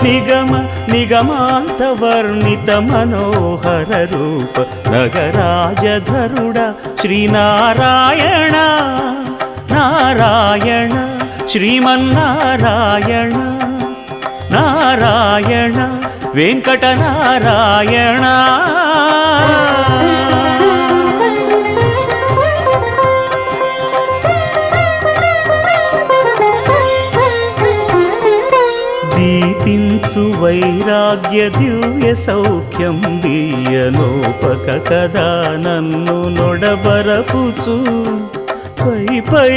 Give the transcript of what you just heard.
నిగమ నిగమాంత వర్ణిత మనోహర రూప నగరాజధరుడ శ్రీనారాయణ నారాయణ శ్రీమన్నారాయణ నారాయణ వెంకటనారాయణ. దీపించు వైరాగ్య దివ్య సౌఖ్యం దీయలోపక కదా నన్ను నొడబరపుచు పై పై